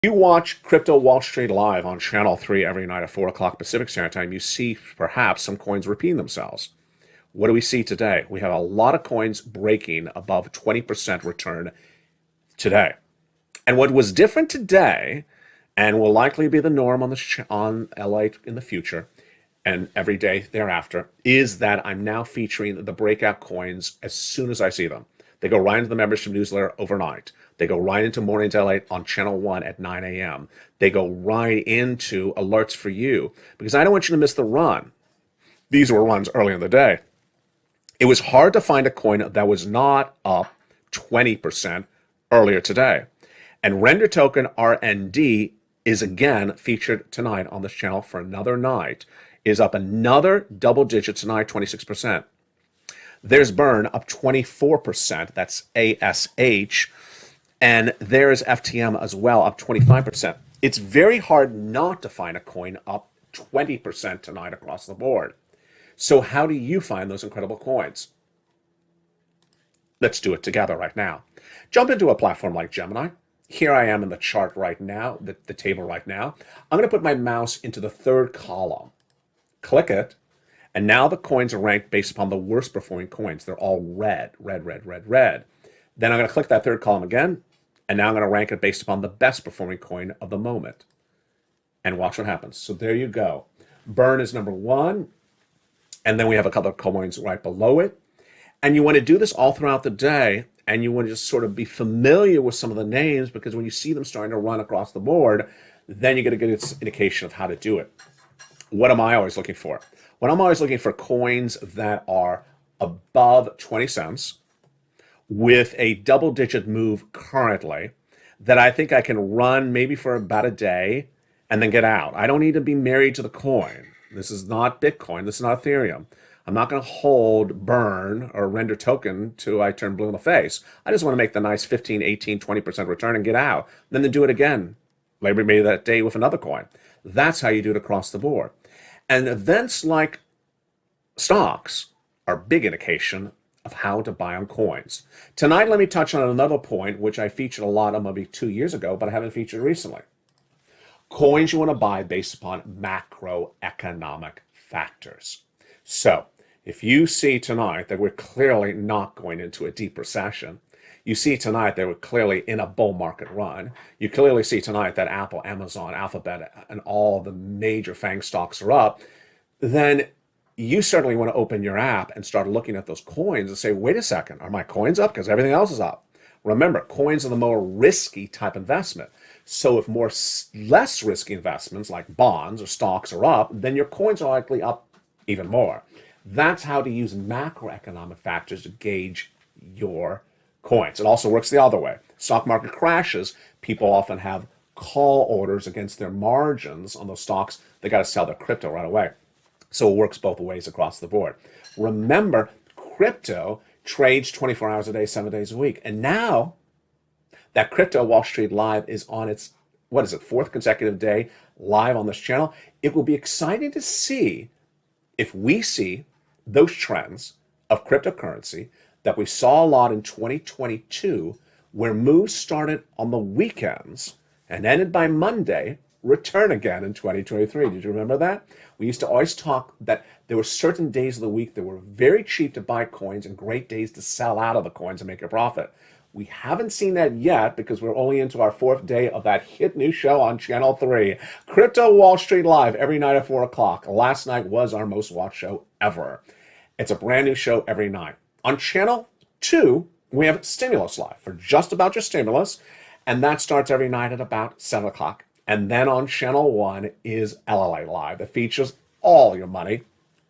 You watch Crypto Wall Street Live on Channel 3 every night at 4 o'clock Pacific Standard Time, you see perhaps some coins repeating themselves. What do we see today? We have a lot of coins breaking above 20% return today. And what was different today, and will likely be the norm on LATE in the future, and every day thereafter, is that I'm now featuring the breakout coins as soon as I see them. They go right into the membership newsletter overnight. They go right into Mornings LA on Channel 1 at 9 a.m. They go right into alerts for you because I don't want you to miss the run. These were runs early in the day. It was hard to find a coin that was not up 20% earlier today. And Render Token RND is again featured tonight on this channel for another night, is up another double digit tonight, 26%. There's Burn up 24%, that's ASH, and there's FTM as well, up 25%. It's very hard not to find a coin up 20% tonight across the board. So how do you find those incredible coins? Let's do it together right now. Jump into a platform like Gemini. Here I am in the chart right now, the table right now. I'm going to put my mouse into the third column. Click it. And now the coins are ranked based upon the worst performing coins. They're all red, red, red, red, red. Then I'm going to click that third column again. And now I'm going to rank it based upon the best performing coin of the moment. And watch what happens. So there you go. Burn is number one. And then we have a couple of coins right below it. And you want to do this all throughout the day. And you want to just sort of be familiar with some of the names, because when you see them starting to run across the board, then you get a good indication of how to do it. What am I always looking for? Well, I'm always looking for coins that are above 20 cents with a double-digit move currently that I think I can run maybe for about a day and then get out. I don't need to be married to the coin. This is not Bitcoin. This is not Ethereum. I'm not going to hold Burn or Render Token till I turn blue in the face. I just want to make the nice 15, 18, 20% return and get out. Then to do it again, maybe that day with another coin. That's how you do it across the board. And events like stocks are a big indication of how to buy on coins. Tonight, let me touch on another point, which I featured a lot of maybe 2 years ago, but I haven't featured recently. Coins you want to buy based upon macroeconomic factors. So if you see tonight that we're clearly not going into a deep recession, you see tonight that we're clearly in a bull market run. You clearly see tonight that Apple, Amazon, Alphabet, and all the major FANG stocks are up. Then you certainly want to open your app and start looking at those coins and say, wait a second, are my coins up? Because everything else is up. Remember, coins are the more risky type investment. So if less risky investments like bonds or stocks are up, then your coins are likely up even more. That's how to use macroeconomic factors to gauge your coins. It also works the other way. Stock market crashes, people often have call orders against their margins on those stocks. They got to sell their crypto right away. So it works both ways across the board. Remember, crypto trades 24 hours a day, 7 days a week. And now that Crypto Wall Street Live is on its, fourth consecutive day live on this channel, it will be exciting to see if we see those trends of cryptocurrency that we saw a lot in 2022, where moves started on the weekends and ended by Monday, return again in 2023. Did you remember that? We used to always talk that there were certain days of the week that were very cheap to buy coins and great days to sell out of the coins and make a profit. We haven't seen that yet because we're only into our fourth day of that hit new show on Channel 3, Crypto Wall Street Live, every night at 4 o'clock. Last night was our most watched show ever. It's a brand new show every night. On Channel 2, we have Stimulus Live for just about your stimulus, and that starts every night at about 7 o'clock. And then on Channel 1 is LALATE Live that features all your money,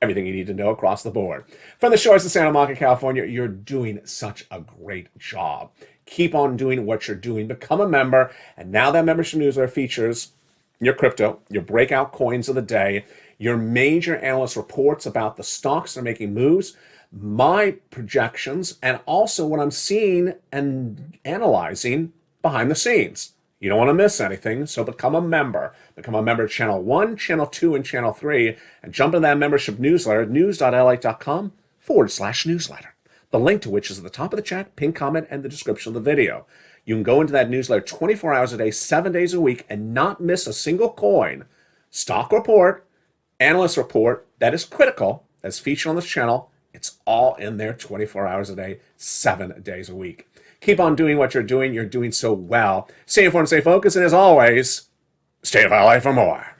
everything you need to know across the board. From the shores of Santa Monica, California, you're doing such a great job. Keep on doing what you're doing. Become a member, and now that membership newsletter features your crypto, your breakout coins of the day, your major analyst reports about the stocks that are making moves, my projections, and also what I'm seeing and analyzing behind the scenes. You don't want to miss anything, so become a member. Become a member of Channel 1, Channel 2, and Channel 3, and jump into that membership newsletter, news.lalate.com/newsletter. The link to which is at the top of the chat, pinned comment, and the description of the video. You can go into that newsletter 24 hours a day, 7 days a week, and not miss a single coin, stock report, analyst report that is critical, that's featured on this channel. It's all in there 24 hours a day, 7 days a week. Keep on doing what you're doing. You're doing so well. Stay informed, stay focused, and as always, stay of LA for more.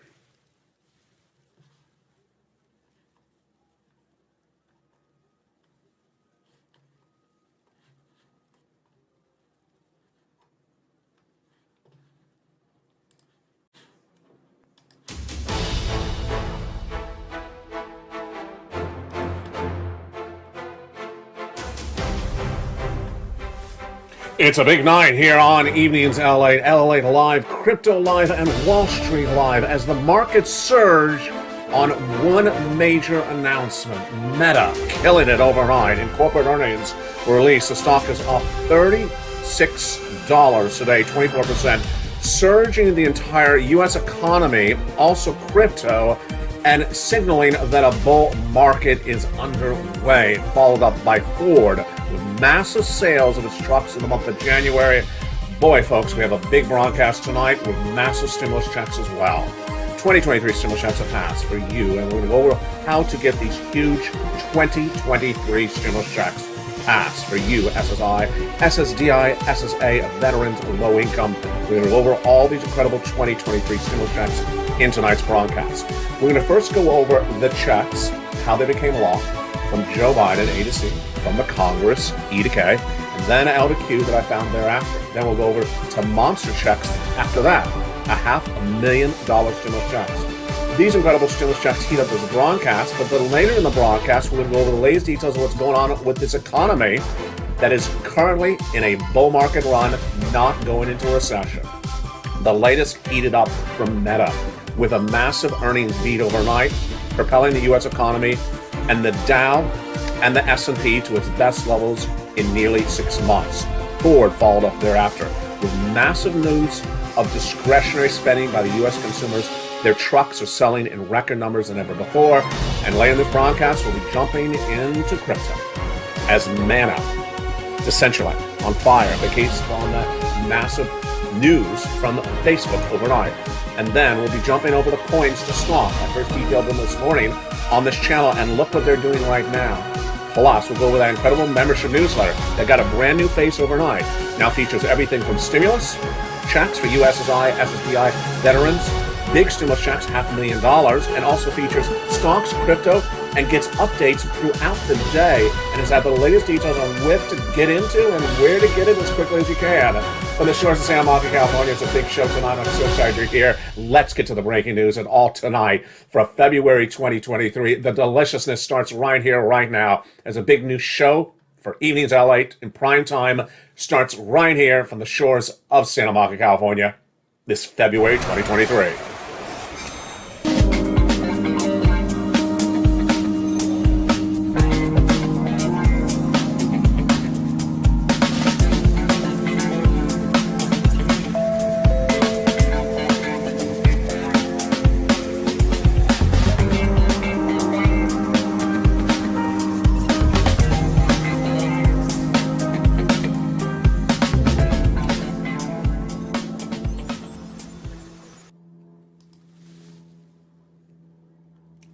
It's a big night here on Evenings LA, LALATE Live, Crypto Live, and Wall Street Live as the markets surge on one major announcement. Meta killing it overnight in corporate earnings release. The stock is up $36 today, 24%, surging the entire U.S. economy, also crypto, and signaling that a bull market is underway, followed up by Ford with massive sales of its trucks in the month of January. Boy, folks, we have a big broadcast tonight with massive stimulus checks as well. 2023 stimulus checks have passed for you, and we're going to go over how to get these huge 2023 stimulus checks passed for you, SSI, SSDI, SSA, veterans, low income. We're going to go over all these incredible 2023 stimulus checks in tonight's broadcast. We're going to first go over the checks, how they became law, from Joe Biden, A to C, from the Congress, E to K, and then L to Q that I found thereafter. Then we'll go over to monster checks after that, $500,000 stimulus checks. These incredible stimulus checks heat up this broadcast, but then later in the broadcast, we're going to go over the latest details of what's going on with this economy that is currently in a bull market run, not going into a recession. The latest heated up from Meta with a massive earnings beat overnight, propelling the U.S. economy and the Dow and the S&P to its best levels in nearly 6 months. Ford followed up thereafter with massive news of discretionary spending by the U.S. consumers. Their trucks are selling in record numbers than ever before. And later in this broadcast, we'll be jumping into crypto as Mana, Decentraland, on fire, based on that massive news from Facebook overnight. And then we'll be jumping over the coins to stock. I first detailed them this morning on this channel, and look what they're doing right now. Plus, we'll go over that incredible membership newsletter that got a brand new face overnight. Now features everything from stimulus checks for USSI, SSDI veterans, big stimulus checks, $500,000, and also features stocks, crypto, and gets updates throughout the day, and has had the latest details on where to get into and where to get it as quickly as you can. From the shores of Santa Monica, California, it's a big show tonight. I'm so excited you're here. Let's get to the breaking news and all tonight for February 2023. The deliciousness starts right here, right now, as a big new show for Evenings LALATE in prime time starts right here from the shores of Santa Monica, California, this February 2023.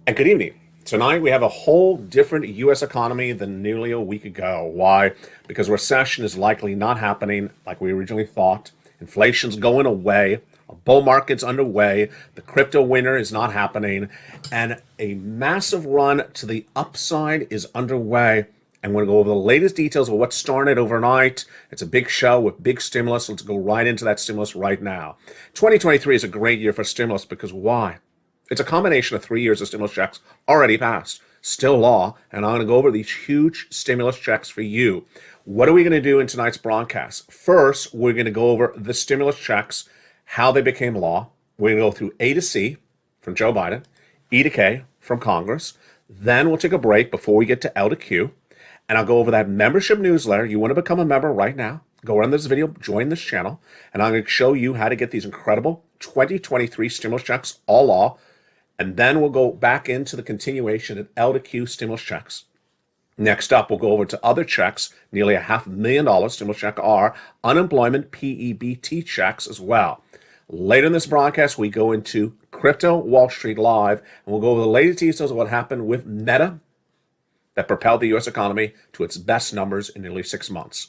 And good evening. Tonight we have a whole different U.S. economy than nearly a week ago. Why? Because recession is likely not happening like we originally thought. Inflation's going away. A bull market's underway. The crypto winter is not happening. And a massive run to the upside is underway. And we're going to go over the latest details of what started overnight. It's a big show with big stimulus. Let's go right into that stimulus right now. 2023 is a great year for stimulus because why? It's a combination of 3 years of stimulus checks already passed, still law, and I'm going to go over these huge stimulus checks for you. What are we going to do in tonight's broadcast? First, we're going to go over the stimulus checks, how they became law. We're going to go through A to C from Joe Biden, E to K from Congress. Then we'll take a break before we get to L to Q, and I'll go over that membership newsletter. You want to become a member right now, go around this video, join this channel, and I'm going to show you how to get these incredible 2023 stimulus checks, all law. And then we'll go back into the continuation of L to Q stimulus checks. Next up, we'll go over to other checks, nearly $500,000 stimulus check R, unemployment PEBT checks as well. Later in this broadcast, we go into Crypto Wall Street Live, and we'll go over the latest details of what happened with Meta that propelled the U.S. economy to its best numbers in nearly 6 months.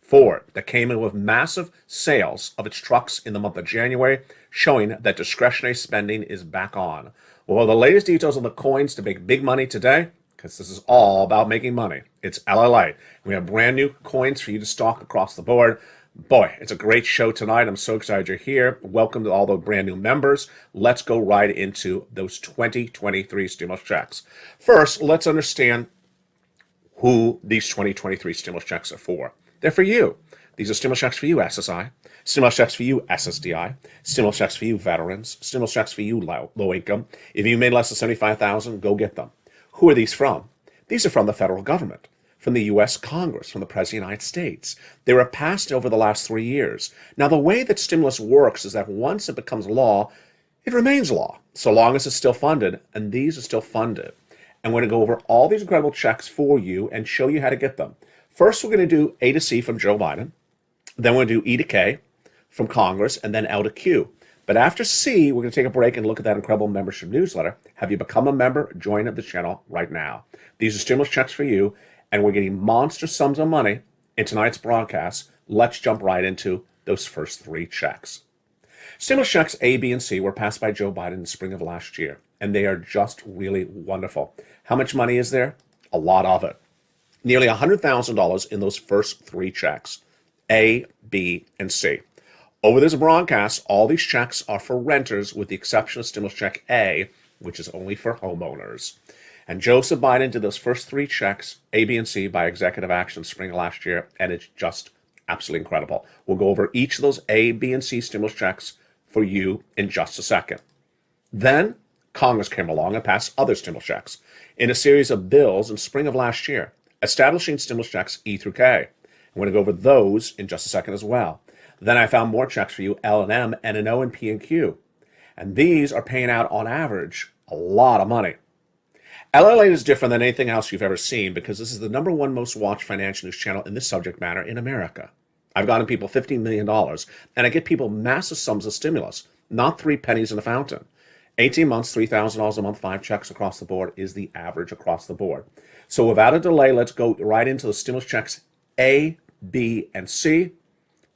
Ford, that came in with massive sales of its trucks in the month of January, showing that discretionary spending is back on. Well, the latest details on the coins to make big money today, because this is all about making money. It's LALATE. We have brand new coins for you to stock across the board. Boy, it's a great show tonight. I'm so excited you're here. Welcome to all the brand new members. Let's go right into those 2023 stimulus checks. First, let's understand who these 2023 stimulus checks are for. They're for you. These are stimulus checks for you, SSI. Stimulus checks for you, SSDI. Stimulus checks for you, veterans. Stimulus checks for you, low income. If you made less than $75,000, go get them. Who are these from? These are from the federal government, from the U.S. Congress, from the President of the United States. They were passed over the last 3 years. Now, the way that stimulus works is that once it becomes law, it remains law, so long as it's still funded, and these are still funded. I'm going to go over all these incredible checks for you and show you how to get them. First, we're going to do A to C from Joe Biden. Then we're going to do E to K from Congress, and then L to Q. But after C, we're going to take a break and look at that incredible membership newsletter. Have you become a member? Join the channel right now. These are stimulus checks for you, and we're getting monster sums of money in tonight's broadcast. Let's jump right into those first 3 checks. Stimulus checks A, B, and C were passed by Joe Biden in the spring of last year, and they are just really wonderful. How much money is there? A lot of it. Nearly $100,000 in those first 3 checks, A, B, and C. Over this broadcast, all these checks are for renters with the exception of stimulus check A, which is only for homeowners. And Joseph Biden did those first 3 checks, A, B, and C, by executive action spring of last year, and it's just absolutely incredible. We'll go over each of those A, B, and C stimulus checks for you in just a second. Then Congress came along and passed other stimulus checks in a series of bills in spring of last year, establishing stimulus checks E through K. I'm going to go over those in just a second as well. Then I found more checks for you, L and M, and an O and P and Q. And these are paying out, on average, a lot of money. LALATE is different than anything else you've ever seen because this is the #1 most watched financial news channel in this subject matter in America. I've gotten people $15 million, and I get people massive sums of stimulus, not 3 pennies in a fountain. 18 months, $3,000 a month, 5 checks across the board is the average across the board. So without a delay, let's go right into the stimulus checks A, B, and C.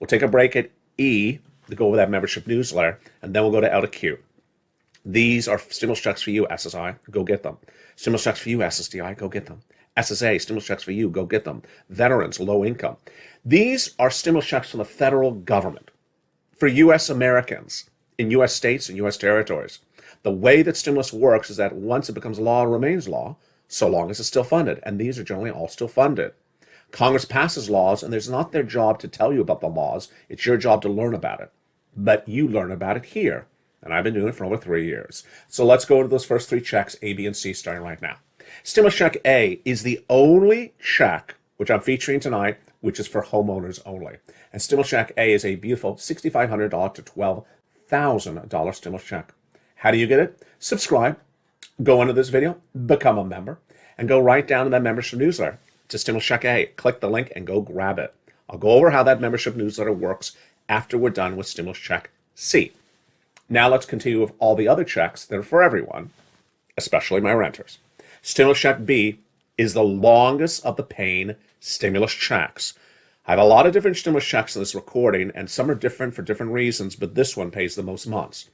We'll take a break at E to go over that membership newsletter, and then we'll go to L to Q. These are stimulus checks for you, SSI, go get them. Stimulus checks for you, SSDI, go get them. SSA, stimulus checks for you, go get them. Veterans, low income. These are stimulus checks from the federal government for U.S. Americans in U.S. states and U.S. territories. The way that stimulus works is that once it becomes law, it remains law, so long as it's still funded, and these are generally all still funded. Congress passes laws, and it's not their job to tell you about the laws. It's your job to learn about it. But you learn about it here, and I've been doing it for over 3 years. So let's go to those first 3 checks, A, B, and C, starting right now. Stimulus check A is the only check, which I'm featuring tonight, which is for homeowners only. And stimulus check A is a beautiful $6,500 to $12,000 stimulus check. How do you get it? Subscribe, go under this video, become a member, and go right down to that membership newsletter to stimulus check A. Click the link and go grab it. I'll go over how that membership newsletter works after we're done with stimulus check C. Now let's continue with all the other checks that are for everyone, especially my renters. Stimulus check B is the longest of the paying stimulus checks. I have a lot of different stimulus checks in this recording, and some are different for different reasons, but this one pays the most months.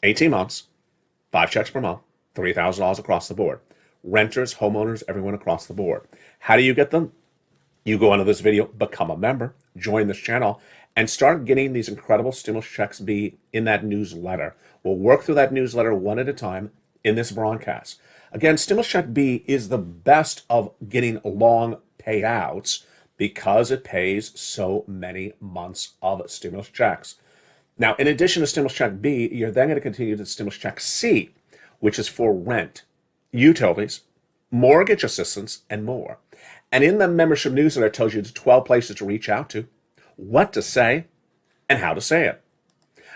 18 months, 5 checks per month, $3,000 across the board. Renters, homeowners, everyone across the board. How do you get them? You go under this video, become a member, join this channel, and start getting these incredible stimulus checks B in that newsletter. We'll work through that newsletter one at a time in this broadcast. Again, stimulus check B is the best of getting long payouts because it pays so many months of stimulus checks. Now, in addition to stimulus check B, you're then going to continue to stimulus check C, which is for rent, utilities, mortgage assistance, and more. And in the membership newsletter, it tells you the 12 places to reach out to, what to say, and how to say it.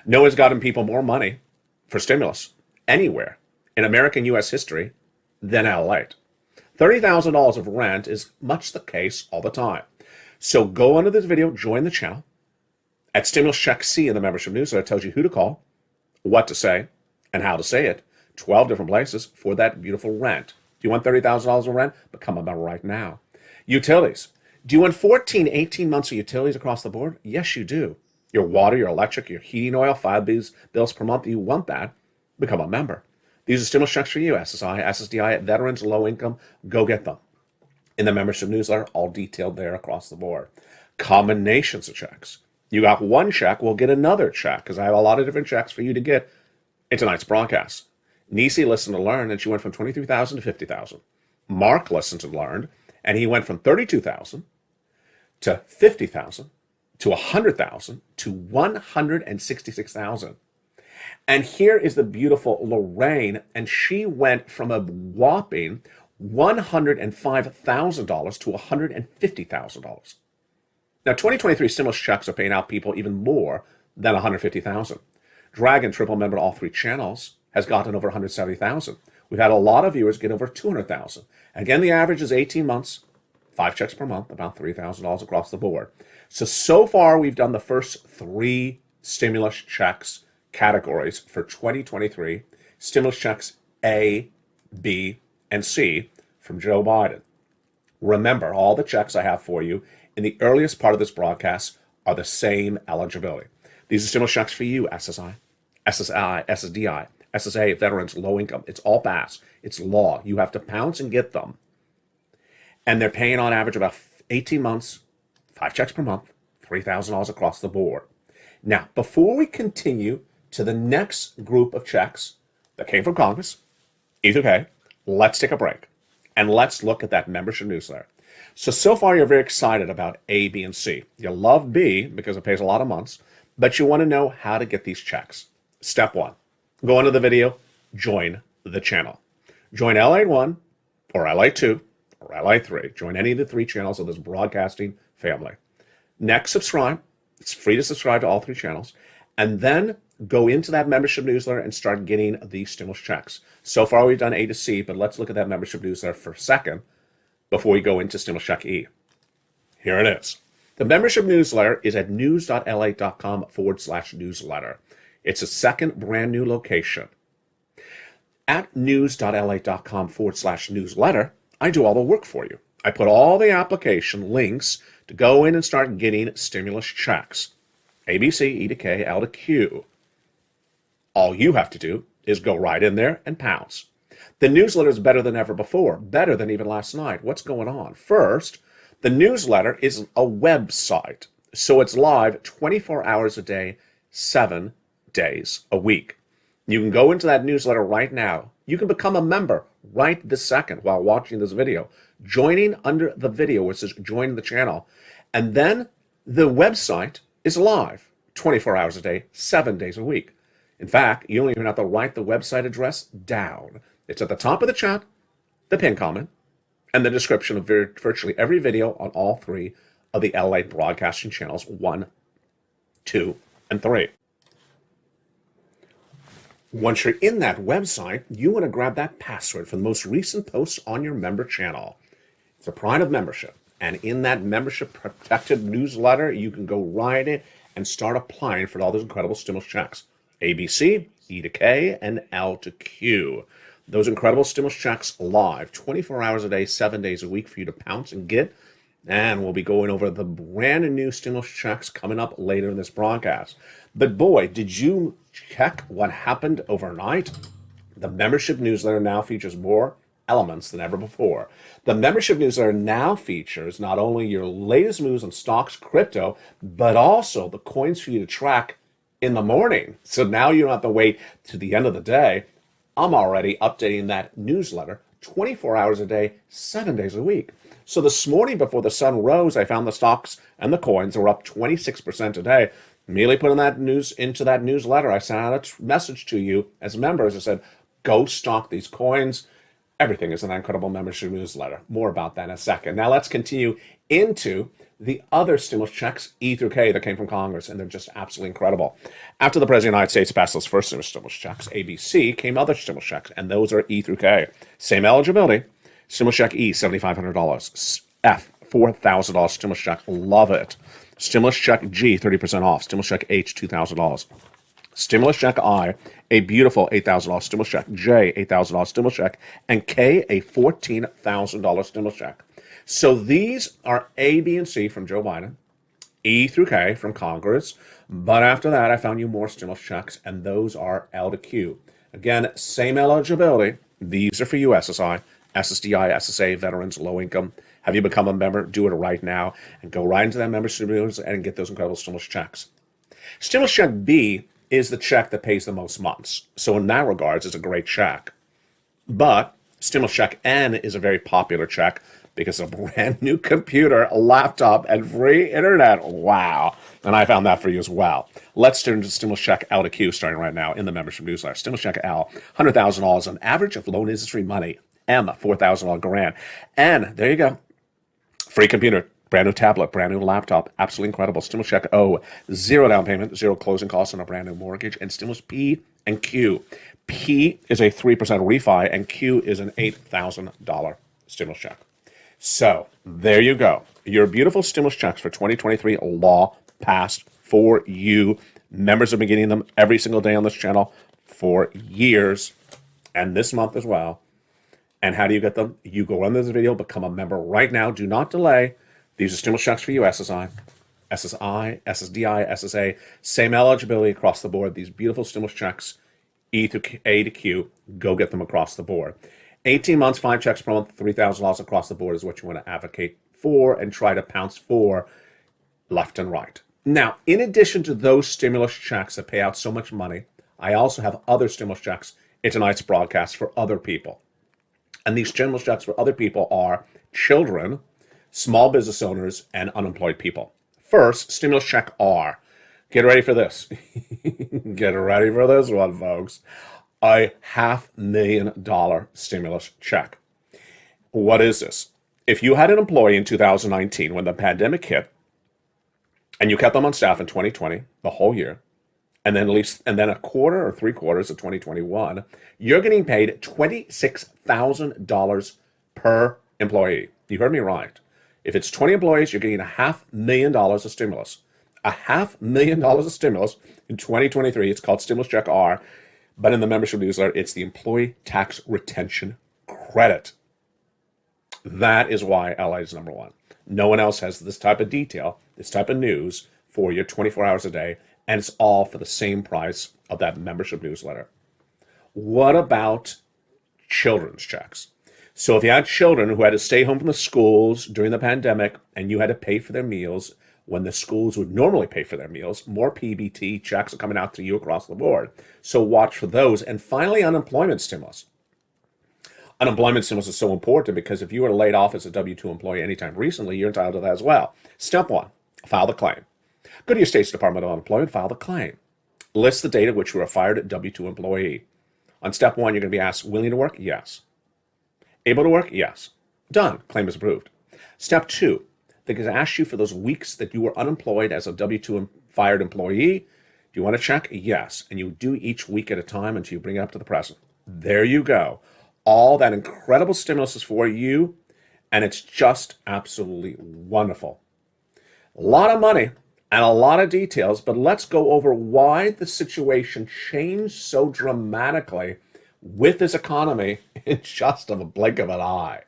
No one's gotten people more money for stimulus anywhere in American U.S. history than LALATE. $30,000 of rent is much the case all the time. So go under this video, join the channel. At Stimulus Check C in the membership newsletter, it tells you who to call, what to say, and how to say it. 12 different places for that beautiful rent. Do you want $30,000 of rent? Become a member right now. Utilities. Do you want 14, 18 months of utilities across the board? Yes, you do. Your water, your electric, your heating oil, 5 bills per month. You want that? Become a member. These are stimulus checks for you. SSI, SSDI, veterans, low income. Go get them. In the membership newsletter, all detailed there across the board. Combinations of checks. You got one check, we'll get another check, because I have a lot of different checks for you to get in tonight's broadcast. Nisi listened and learned, and she went from 23,000 to 50,000. Mark listened and learned, and he went from 32,000 to 50,000 to 100,000 to 166,000. And here is the beautiful Lorraine, and she went from a whopping $105,000 to $150,000. Now, 2023 stimulus checks are paying out people even more than $150,000. Dragon, triple member all 3 channels, has gotten over $170,000. We've had a lot of viewers get over $200,000. Again, the average is 18 months, 5 checks per month, about $3,000 across the board. So far, we've done the first 3 stimulus checks categories for 2023. Stimulus checks A, B, and C from Joe Biden. Remember, all the checks I have for you in the earliest part of this broadcast are the same eligibility. These are stimulus checks for you, SSI, SSDI, SSA, veterans, low income. It's all passed. It's law. You have to pounce and get them. And they're paying on average about 18 months, 5 checks per month, $3,000 across the board. Now, before we continue to the next group of checks that came from Congress, E2K, let's take a break and let's look at that membership newsletter. So far you're very excited about A, B, and C. You love B because it pays a lot of months, but you want to know how to get these checks. Step 1, go into the video, join the channel. Join LALATE 1 or LALATE 2 or LALATE 3. Join any of the 3 channels of this broadcasting family. Next, subscribe. It's free to subscribe to all 3 channels. And then go into that membership newsletter and start getting these stimulus checks. So far we've done A to C, but let's look at that membership newsletter for a second before we go into stimulus check E. Here it is. The membership newsletter is at news.lalate.com/newsletter. It's a second brand new location. At news.lalate.com/newsletter, I do all the work for you. I put all the application links to go in and start getting stimulus checks. A, B, C, E to K, L to Q. All you have to do is go right in there and pounce. The newsletter is better than ever before, better than even last night. What's going on? First, the newsletter is a website, so it's live 24 hours a day, 7 days a week. You can go into that newsletter right now. You can become a member right this second while watching this video, joining under the video which says join the channel. And then the website is live 24 hours a day, 7 days a week. In fact, you don't even have to write the website address down. It's at the top of the chat, the pinned comment, and the description of virtually every video on all 3 of the LALATE broadcasting channels, 1, 2, and 3. Once you're in that website, you want to grab that password for the most recent posts on your member channel. It's a pride of membership. And in that membership protected newsletter, you can go right in and start applying for all those incredible stimulus checks. A, B, C, E to K, and L to Q. Those incredible stimulus checks live 24 hours a day, 7 days a week for you to pounce and get. And we'll be going over the brand new stimulus checks coming up later in this broadcast. But boy, did you check what happened overnight? The membership newsletter now features more elements than ever before. The membership newsletter now features not only your latest moves on stocks, crypto, but also the coins for you to track in the morning. So now you don't have to wait to the end of the day. I'm already updating that newsletter 24 hours a day, 7 days a week. So this morning before the sun rose, I found the stocks and the coins were up 26% today. Immediately putting that news into that newsletter, I sent out a message to you as members. I said, go stock these coins. Everything is an incredible membership newsletter. More about that in a second. Now let's continue into the other stimulus checks, E through K, that came from Congress, and they're just absolutely incredible. After the President of the United States passed those first stimulus checks, ABC, came other stimulus checks, and those are E through K. Same eligibility, Stimulus check E, $7,500. F, $4,000 stimulus check. Love it. Stimulus check G, 30% off. Stimulus check H, $2,000. Stimulus check I, a beautiful $8,000 stimulus check. J, $8,000 stimulus check. And K, a $14,000 stimulus check. So these are A, B, and C from Joe Biden, E through K from Congress. But after that, I found you more stimulus checks, and those are L to Q. Again, same eligibility. These are for you, SSI, SSDI, SSA, veterans, low income. Have you become a member? Do it right now and go right into that membership and get those incredible stimulus checks. Stimulus check B is the check that pays the most months. So in that regards, it's a great check. But stimulus check N is a very popular check because of a brand new computer, a laptop, and free internet. Wow. And I found that for you as well. Let's turn to stimulus check L to Q starting right now in the membership newsletter. Stimulus check L, $100,000 on average of loan industry money. M, $4,000 grant. N, there you go. Free computer, brand new tablet, brand new laptop, absolutely incredible. Stimulus check O, zero down payment, zero closing costs on a brand new mortgage. And stimulus P and Q. P is a 3% refi, and Q is an $8,000 stimulus check. So there you go. Your beautiful stimulus checks for 2023 law passed for you. Members have been getting them every single day on this channel for years and this month as well. And how do you get them? You go run this video, become a member right now. Do not delay. These are stimulus checks for you, SSI, SSI, SSDI, SSA. Same eligibility across the board. These beautiful stimulus checks, E to A to Q. Go get them across the board. 18 months, 5 checks per month, $3,000 across the board is what you want to advocate for and try to pounce for left and right. Now, in addition to those stimulus checks that pay out so much money, I also have other stimulus checks in tonight's broadcast for other people. And these stimulus checks for other people are children, small business owners, and unemployed people. First, stimulus check R. Get ready for this. Get ready for this one, folks. A $500,000 stimulus check. What is this? If you had an employee in 2019 when the pandemic hit, and you kept them on staff in 2020, the whole year, and then a quarter or 3/4 of 2021, you're getting paid $26,000 per employee. You heard me right. If it's 20 employees, you're getting $500,000 of stimulus. $500,000 of stimulus in 2023. It's called Stimulus Check R. But in the membership newsletter, it's the Employee Tax Retention Credit. That is why LA is number one. No one else has this type of detail, this type of news for you 24 hours a day, and it's all for the same price of that membership newsletter. What about children's checks? So if you had children who had to stay home from the schools during the pandemic and you had to pay for their meals when the schools would normally pay for their meals, more PEBT checks are coming out to you across the board. So watch for those. And finally, unemployment stimulus. Unemployment stimulus is so important because if you were laid off as a W-2 employee anytime recently, you're entitled to that as well. Step 1, file the claim. Go to your state's Department of Unemployment, file the claim. List the date at which you were fired at W-2 employee. On step 1, you're going to be asked, willing to work? Yes. Able to work? Yes. Done. Claim is approved. Step 2, they're going to ask you for those weeks that you were unemployed as a W-2 fired employee. Do you want to check? Yes. And you do each week at a time until you bring it up to the present. There you go. All that incredible stimulus is for you, and it's just absolutely wonderful. A lot of money and a lot of details, but let's go over why the situation changed so dramatically with this economy in just a blink of an eye.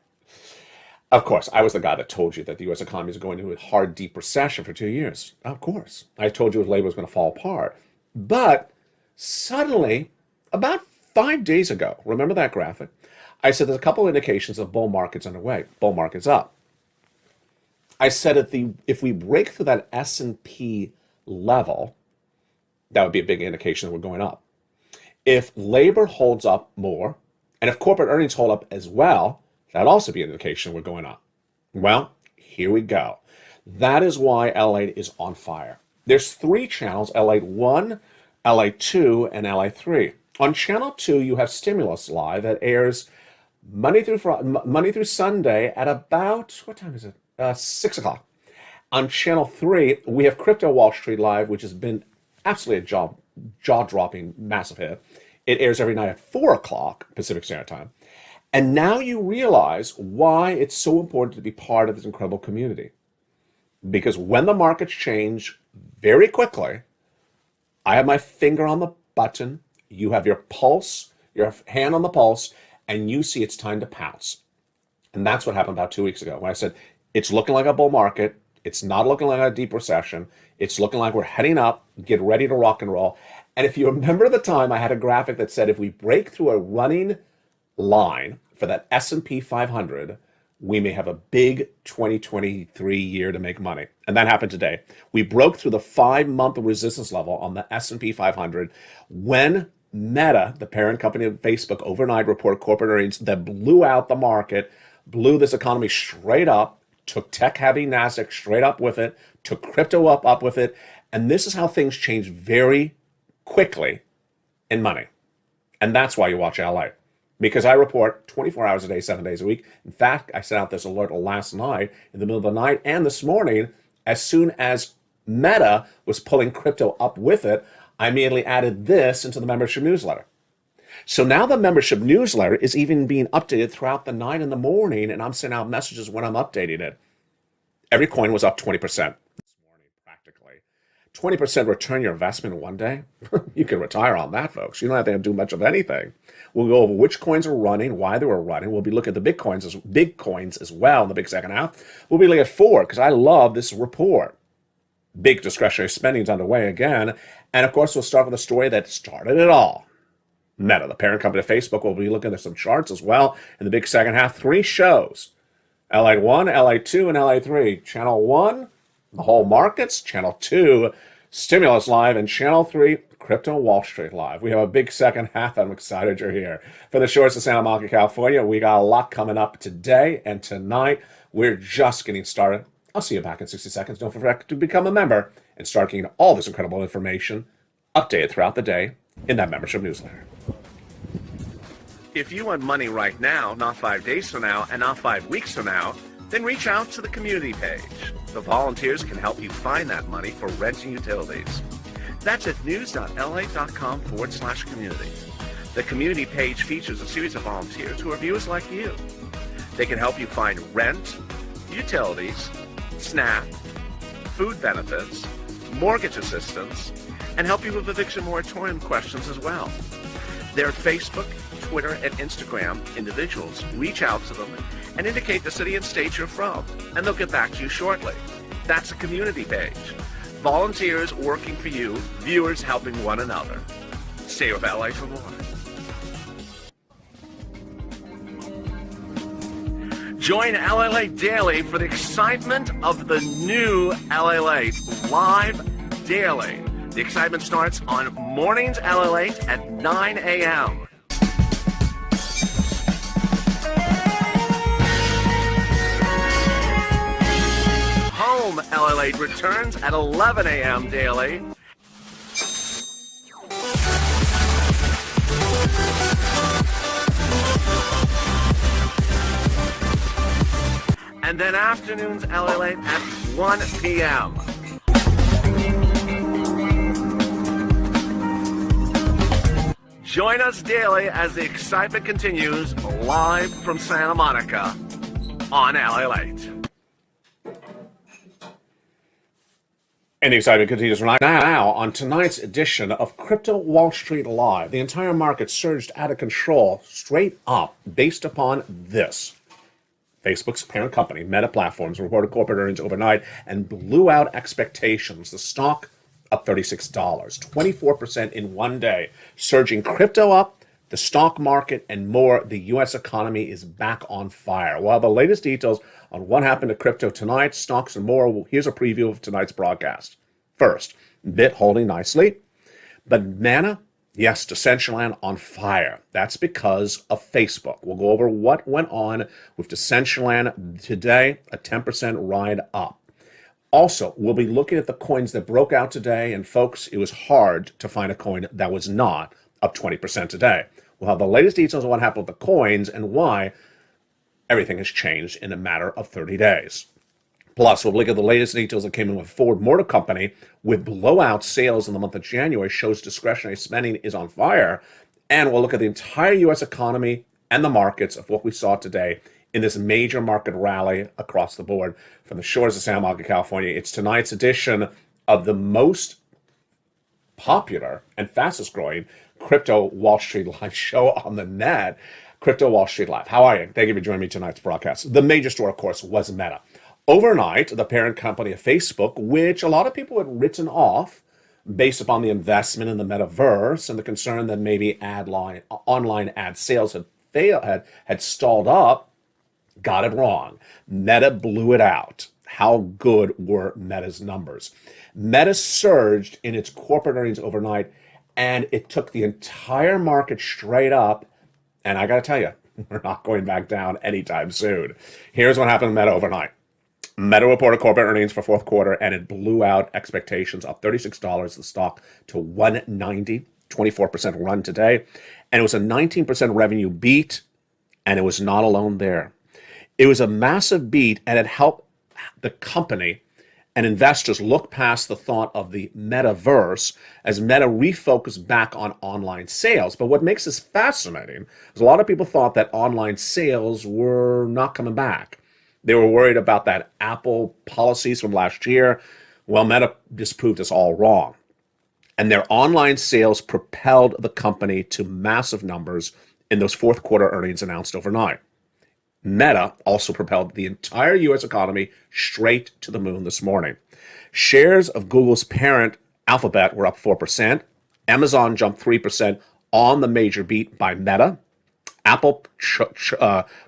Of course, I was the guy that told you that the U.S. economy is going into a hard, deep recession for 2 years. Of course. I told you labor was going to fall apart. But suddenly, about 5 days ago, remember that graphic? I said there's a couple indications of bull market's underway. Bull market's up. I said if we break through that S&P level, that would be a big indication that we're going up. If labor holds up more, and if corporate earnings hold up as well, that'd also be an indication we're going up. Well, here we go. That is why LALATE is on fire. There's 3 channels, LALATE 1, LALATE 2, and LALATE 3. On channel 2, you have Stimulus Live that airs Monday through Sunday at about, what time is it? 6 o'clock. On channel 3, we have Crypto Wall Street Live, which has been absolutely a jaw-dropping, massive hit. It airs every night at 4 o'clock Pacific Standard Time. And now you realize why it's so important to be part of this incredible community. Because when the markets change very quickly, I have my finger on the button, you have your pulse, your hand on the pulse, and you see it's time to pounce. And that's what happened about 2 weeks ago when I said, it's looking like a bull market. It's not looking like a deep recession. It's looking like we're heading up, get ready to rock and roll. And if you remember the time, I had a graphic that said, if we break through a running line for that S&P 500, we may have a big 2023 year to make money. And that happened today. We broke through the 5-month resistance level on the S&P 500 when Meta, the parent company of Facebook, overnight reported corporate earnings that blew out the market, blew this economy straight up, took tech-heavy NASDAQ straight up with it, took crypto up with it. And this is how things change very quickly in money. And that's why you watch LA. Because I report 24 hours a day, 7 days a week. In fact, I sent out this alert last night in the middle of the night and this morning. As soon as Meta was pulling crypto up with it, I immediately added this into the membership newsletter. So now the membership newsletter is even being updated throughout the night and the morning, and I'm sending out messages when I'm updating it. Every coin was up 20% this morning, practically. 20% return your investment in one day? You can retire on that, folks. You don't have to do much of anything. We'll go over which coins are running, why they were running. We'll be looking at the big coins as well in the big second half. We'll be looking at 4 because I love this report. Big discretionary spending is underway again. And of course, we'll start with the story that started it all. Meta, the parent company of Facebook, will be looking at some charts as well in the big second half. 3 shows, LA1, LA2, and LA3. Channel 1, the whole markets. Channel 2, Stimulus Live. And Channel 3, Crypto Wall Street Live. We have a big second half. I'm excited you're here. For the shores of Santa Monica, California, we got a lot coming up today and tonight. We're just getting started. I'll see you back in 60 seconds. Don't forget to become a member and start getting all this incredible information updated throughout the day in that membership newsletter. If you want money right now, not 5 days from now, and not 5 weeks from now, then reach out to the community page. The volunteers can help you find that money for rent and utilities. That's at news.la.com/community. The community page features a series of volunteers who are viewers like you. They can help you find rent, utilities, SNAP, food benefits, mortgage assistance, and help you with eviction moratorium questions as well. Their Facebook, Twitter, and Instagram individuals reach out to them and indicate the city and state you're from, and they'll get back to you shortly. That's a community page. Volunteers working for you, viewers helping one another. Stay with LA for more. Join LALATE Daily for the excitement of the new LALATE live daily. The excitement starts on mornings LALATE at 9 a.m. Home LALATE returns at 11 a.m. daily. And then afternoons LALATE at 1 p.m. Join us daily as the excitement continues live from Santa Monica on LALATE. And the excitement continues right now on tonight's edition of Crypto Wall Street Live. The entire market surged out of control straight up based upon this. Facebook's parent company, Meta Platforms, reported corporate earnings overnight and blew out expectations. The stock up $36, 24% in one day, surging crypto up, the stock market, and more. The U.S. economy is back on fire. Well, the latest details on what happened to crypto tonight, stocks, and more. Here's a preview of tonight's broadcast. First, Bit holding nicely, but Mana, yes, Decentraland on fire. That's because of Facebook. We'll go over what went on with Decentraland today, a 10% ride up. Also, we'll be looking at the coins that broke out today, and folks, it was hard to find a coin that was not up 20% today. We'll have the latest details on what happened with the coins and why everything has changed in a matter of 30 days. Plus, we'll look at the latest details that came in with Ford Motor Company with blowout sales in the month of January, shows discretionary spending is on fire. And we'll look at the entire U.S. economy and the markets of what we saw today in this major market rally across the board from the shores of San Diego, California. It's tonight's edition of the most popular and fastest growing crypto Wall Street Live show on the net, Crypto Wall Street Live. How are you? Thank you for joining me tonight's broadcast. The major story, of course, was Meta. Overnight, the parent company of Facebook, which a lot of people had written off based upon the investment in the metaverse and the concern that maybe online ad sales had stalled up, got it wrong. Meta blew it out. How good were Meta's numbers? Meta surged in its corporate earnings overnight, and it took the entire market straight up. And I got to tell you, we're not going back down anytime soon. Here's what happened to Meta overnight. Meta reported corporate earnings for fourth quarter, and it blew out expectations, up $36 the stock to $190, 24% run today. And it was a 19% revenue beat, and it was not alone there. It was a massive beat, and it helped the company and investors look past the thought of the metaverse as Meta refocused back on online sales. But what makes this fascinating is a lot of people thought that online sales were not coming back. They were worried about that Apple policies from last year. Well, Meta disproved us all wrong. And their online sales propelled the company to massive numbers in those fourth quarter earnings announced overnight. Meta also propelled the entire U.S. economy straight to the moon this morning. Shares of Google's parent, Alphabet, were up 4%. Amazon jumped 3% on the major beat by Meta. Apple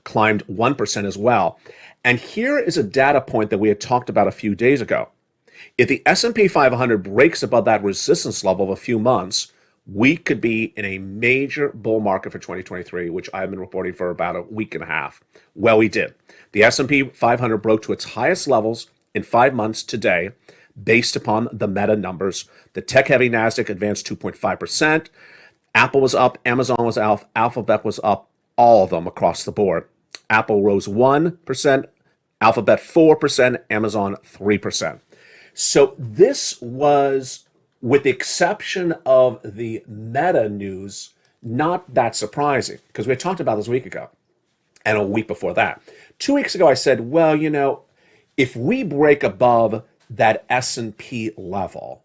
climbed 1% as well. And here is a data point that we had talked about a few days ago. If the S&P 500 breaks above that resistance level of a few months, we could be in a major bull market for 2023, which I've been reporting for about a week and a half. Well, we did. The S&P 500 broke to its highest levels in 5 months today, based upon the Meta numbers. The tech-heavy NASDAQ advanced 2.5%. Apple was up, Amazon was up, Alphabet was up, all of them across the board. Apple rose 1%, Alphabet 4%, Amazon 3%. So this was, with the exception of the Meta news, not that surprising, because we had talked about this a week ago and a week before that. 2 weeks ago, I said, well, you know, if we break above that S&P level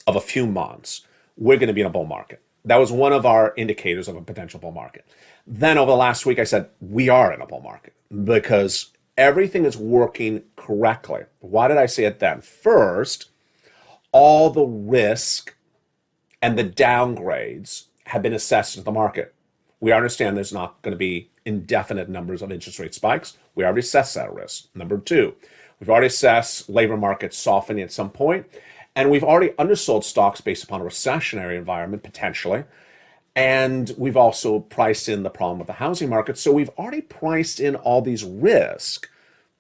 of a few months, we're going to be in a bull market. That was one of our indicators of a potential bull market. Then over the last week, I said, we are in a bull market because everything is working correctly. Why did I say it then? First, all the risk and the downgrades have been assessed in the market. We understand there's not going to be indefinite numbers of interest rate spikes. We already assessed that risk. Number two, we've already assessed labor markets softening at some point, and we've already undersold stocks based upon a recessionary environment, potentially. And we've also priced in the problem with the housing market. So we've already priced in all these risks.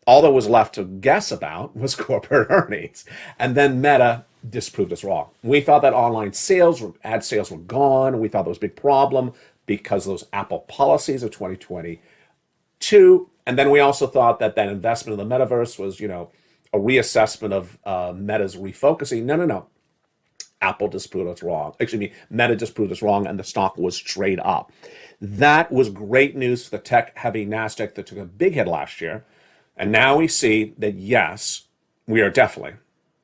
All that was left to guess about was corporate earnings. And then Meta disproved us wrong. We thought that online sales, ad sales were gone. We thought that was a big problem because of those Apple policies of 2022. And then we also thought that that investment in the metaverse was, you know, a reassessment of Meta's refocusing. No. Apple disproved us wrong. Meta disproved us wrong, and the stock was straight up. That was great news for the tech-heavy NASDAQ that took a big hit last year. And now we see that, yes, we are definitely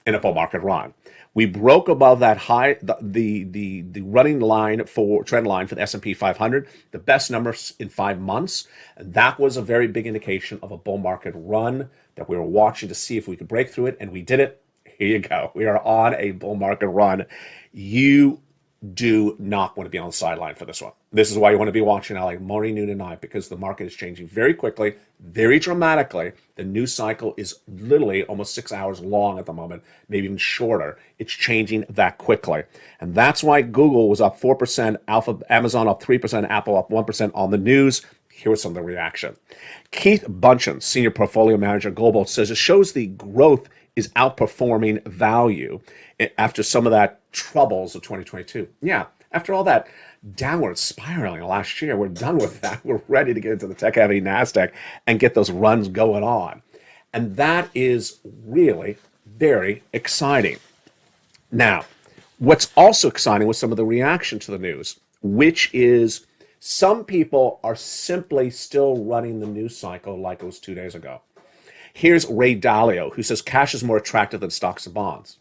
in a bull market run. We broke above that high, the running line for trend line for the S&P 500, the best numbers in 5 months. And that was a very big indication of a bull market run that we were watching to see if we could break through it, and we did it. Here you go. We are on a bull market run. You do not want to be on the sideline for this one. This is why you want to be watching LA morning, noon, and night, because the market is changing very quickly, very dramatically. The news cycle is literally almost 6 hours long at the moment, maybe even shorter. It's changing that quickly. And that's why Google was up 4%, Amazon up 3%, Apple up 1% on the news. Here was some of the reaction. Keith Bunchen, Senior Portfolio Manager Global, says it shows the growth is outperforming value after some of that troubles of 2022. Yeah, after all that downward spiraling last year, we're done with that. We're ready to get into the tech-heavy NASDAQ and get those runs going on. And that is really very exciting. Now, what's also exciting was some of the reaction to the news, which is Some people are simply still running the news cycle like it was 2 days ago. Here's Ray Dalio, who says cash is more attractive than stocks and bonds.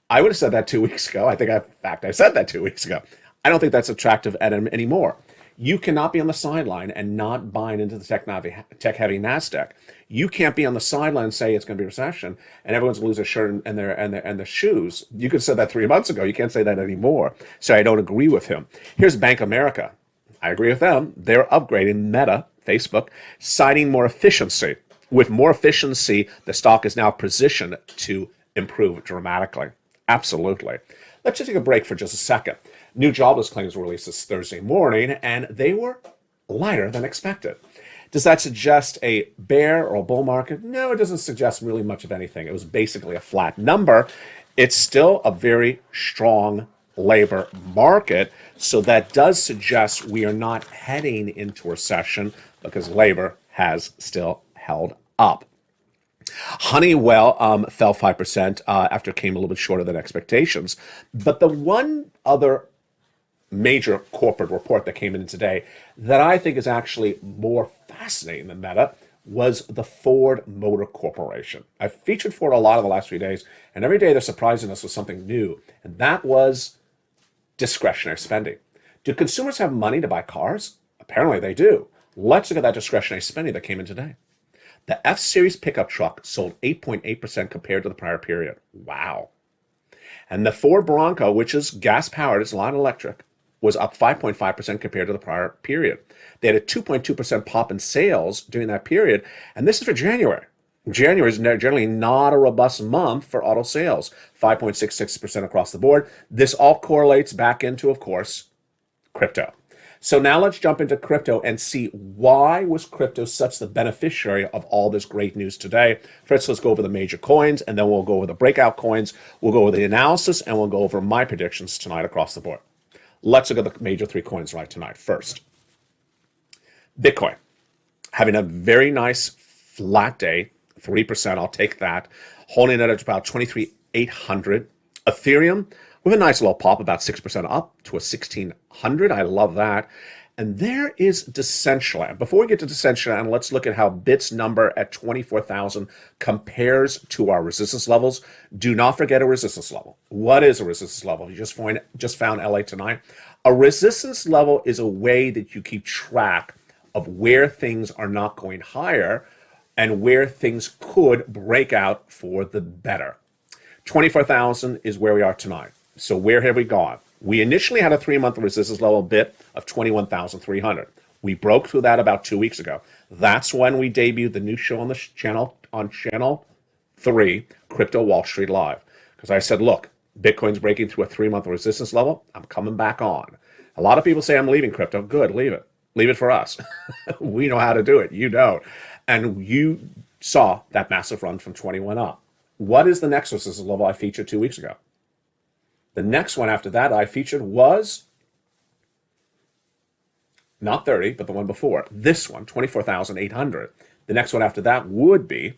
I would have said that 2 weeks ago. In fact, I said that 2 weeks ago. I don't think that's attractive anymore. You cannot be on the sideline and not buying into the tech-heavy NASDAQ. You can't be on the sideline and say it's going to be a recession and everyone's going to lose their shirt and their shoes. You could have said that 3 months ago. You can't say that anymore. So I don't agree with him. Here's Bank of America. I agree with them. They're upgrading Meta, Facebook, citing more efficiency. With more efficiency, the stock is now positioned to improve dramatically. Absolutely. Let's just take a break for just a second. New jobless claims were released this Thursday morning, and they were lighter than expected. Does that suggest a bear or a bull market? No, it doesn't suggest really much of anything. It was basically a flat number. It's still a very strong labor market, so that does suggest we are not heading into recession because labor has still held up. Honeywell fell 5% after it came a little bit shorter than expectations. But the one other major corporate report that came in today that I think is actually more fascinating than Meta was the Ford Motor Corporation. I've featured Ford a lot in the last few days, and every day they're surprising us with something new, and that was discretionary spending. Do consumers have money to buy cars? Apparently they do. Let's look at that discretionary spending that came in today. The F-Series pickup truck sold 8.8% compared to the prior period. Wow. And the Ford Bronco, which is gas-powered, it's not electric, was up 5.5% compared to the prior period. They had a 2.2% pop in sales during that period, and this is for January. January is generally not a robust month for auto sales, 5.66% across the board. This all correlates back into, of course, crypto. So now let's jump into crypto and see why was crypto such the beneficiary of all this great news today. First, let's go over the major coins, and then we'll go over the breakout coins. We'll go over the analysis, and we'll go over my predictions tonight across the board. Let's look at the major three coins right tonight. First, Bitcoin, having a very nice flat day, 3%, I'll take that. Holding it at about 23,800. Ethereum, with a nice little pop, about 6% up to a 1,600. I love that. And there is Decentraland. Before we get to Decentraland, let's look at how Bit's number at 24,000 compares to our resistance levels. Do not forget a resistance level. What is a resistance level? You just found LA tonight. A resistance level is a way that you keep track of where things are not going higher and where things could break out for the better. 24,000 is where we are tonight. So where have we gone? We initially had a 3-month resistance level bit of 21,300. We broke through that about 2 weeks ago. That's when we debuted the new show on the channel, on Channel 3, Crypto Wall Street Live. Because I said, look, Bitcoin's breaking through a 3-month resistance level. I'm coming back on. A lot of people say I'm leaving crypto. Good, leave it. Leave it for us. We know how to do it. You don't. And you saw that massive run from 21 up. What is the next resistance level I featured 2 weeks ago? The next one after that I featured was not 30, but the one before. This one, 24,800. The next one after that would be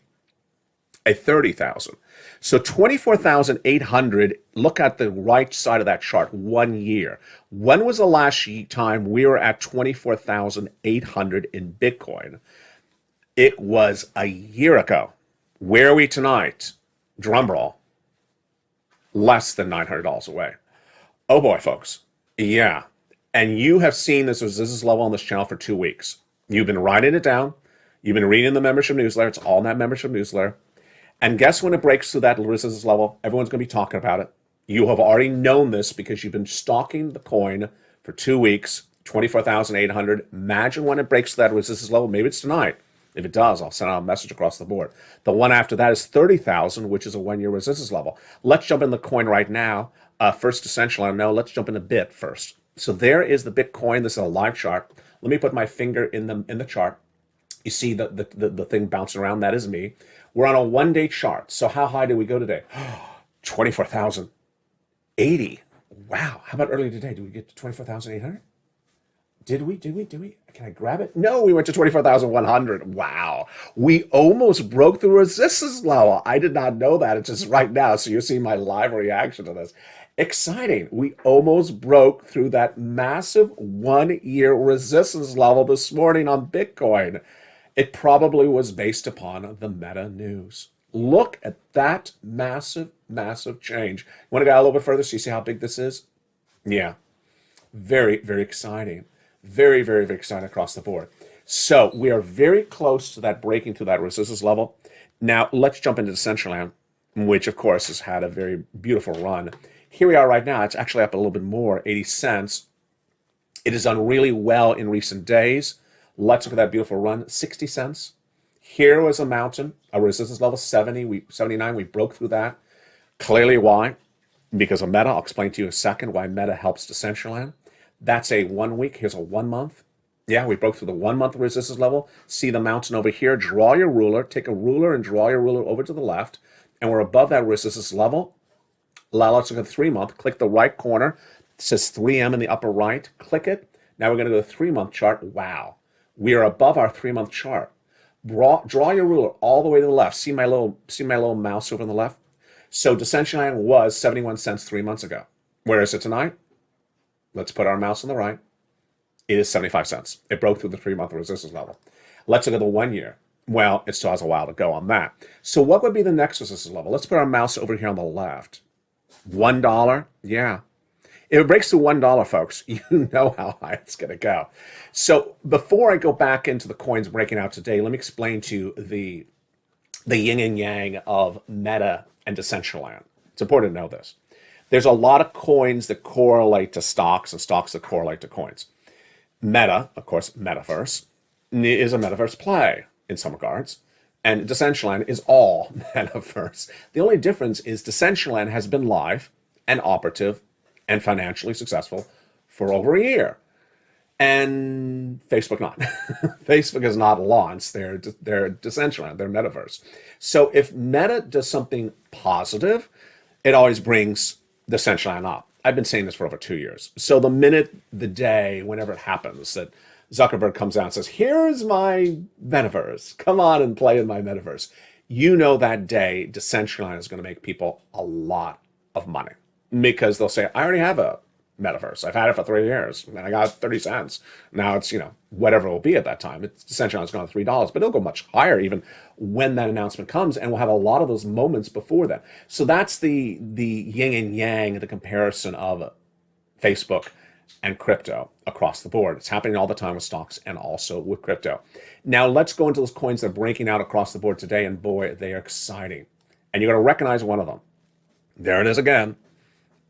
a 30,000. So 24,800, look at the right side of that chart, 1 year. When was the last time we were at 24,800 in Bitcoin? It was a year ago. Where are we tonight? Drum roll. Less than $900 away. Oh boy, folks. Yeah. And you have seen this resistance level on this channel for 2 weeks. You've been writing it down. You've been reading the membership newsletter. It's all in that membership newsletter. And guess when it breaks through that resistance level? Everyone's going to be talking about it. You have already known this because you've been stalking the coin for 2 weeks, 24,800. Imagine when it breaks through that resistance level. Maybe it's tonight. If it does, I'll send out a message across the board. The one after that is 30,000, which is a 1-year resistance level. Let's jump in the coin right now. First, Essential. No, let's jump into Bit first. So there is the Bitcoin. This is a live chart. Let me put my finger in the chart. You see the thing bouncing around. That is me. We're on a 1-day chart. So how high did we go today? 24,080. Wow. How about earlier today? Did we get to 24,800? Did we? Can I grab it? No, we went to 24,100. Wow. We almost broke the resistance level. I did not know that. It's just right now. So you're seeing my live reaction to this. Exciting. We almost broke through that massive 1 year resistance level this morning on Bitcoin. It probably was based upon the meta news. Look at that massive, massive change. Want to go a little bit further so you see how big this is? Yeah, very, very exciting. Very, very, very exciting across the board. So we are very close to that breaking through that resistance level. Now let's jump into Decentraland, which of course has had a very beautiful run. Here we are right now. It's actually up a little bit more, 80 cents. It has done really well in recent days. Let's look at that beautiful run, 60 cents. Here was a mountain, a resistance level 79. We broke through that. Clearly why? Because of Meta. I'll explain to you in a second why Meta helps Decentraland. That's a 1 week. Here's a 1 month. Yeah, we broke through the 1 month resistance level. See the mountain over here. Draw your ruler. Take a ruler and draw your ruler over to the left. And we're above that resistance level. Let's look at the 3 month. Click the right corner. It says 3M in the upper right. Click it. Now we're going to go to the 3 month chart. Wow. We are above our 3 month chart. Draw your ruler all the way to the left. See my little mouse over on the left? So Decentraland was 71 cents 3 months ago. Where is it tonight? Let's put our mouse on the right. It is 75 cents. It broke through the 3 month resistance level. Let's look at the 1 year. Well, it still has a while to go on that. So what would be the next resistance level? Let's put our mouse over here on the left. $1? Yeah. If it breaks through $1, folks, you know how high it's going to go. So before I go back into the coins breaking out today, let me explain to you the yin and yang of Meta and Decentraland. It's important to know this. There's a lot of coins that correlate to stocks and stocks that correlate to coins. Meta, of course, metaverse, is a metaverse play in some regards. And Decentraland is all metaverse. The only difference is Decentraland has been live and operative and financially successful for over a year. And Facebook not. Facebook is not launched. They're Decentraland, they're metaverse. So if Meta does something positive, it always brings Decentraland up. I've been saying this for over 2 years. So the minute, the day, whenever it happens that Zuckerberg comes out and says, here's my metaverse, come on and play in my metaverse, you know that day Decentraland is going to make people a lot of money because they'll say, I already have a metaverse. I've had it for 3 years and I got 30 cents. Now it's, whatever it will be at that time. It's Decentraland's gone to $3, but it'll go much higher even when that announcement comes, and we'll have a lot of those moments before that. So that's the yin and yang, the comparison of Facebook and crypto across the board. It's happening all the time with stocks and also with crypto. Now let's go into those coins that are breaking out across the board today, and boy, they are exciting. And you're going to recognize one of them. There it is again,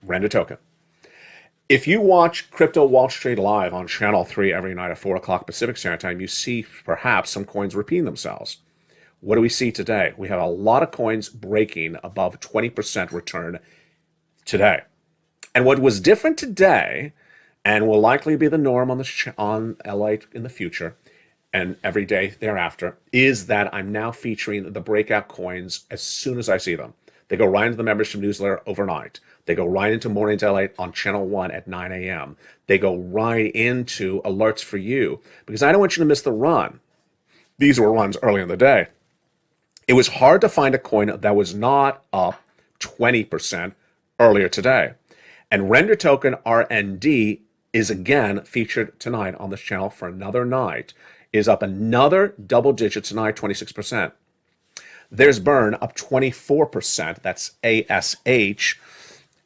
Render Token. If you watch Crypto Wall Street Live on Channel 3 every night at 4 o'clock Pacific Standard Time, you see perhaps some coins repeating themselves. What do we see today? We have a lot of coins breaking above 20% return today. And what was different today, and will likely be the norm on LALATE in the future and every day thereafter, is that I'm now featuring the breakout coins as soon as I see them. They go right into the membership newsletter overnight. They go right into Mornings LA on Channel 1 at 9 a.m. They go right into alerts for you because I don't want you to miss the run. These were runs early in the day. It was hard to find a coin that was not up 20% earlier today. And Render Token RND is again featured tonight on this channel for another night, is up another double digit tonight, 26%. There's Burn up 24%. That's ASH.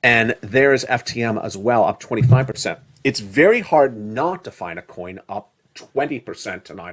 And there's FTM as well, up 25%. It's very hard not to find a coin up 20% tonight.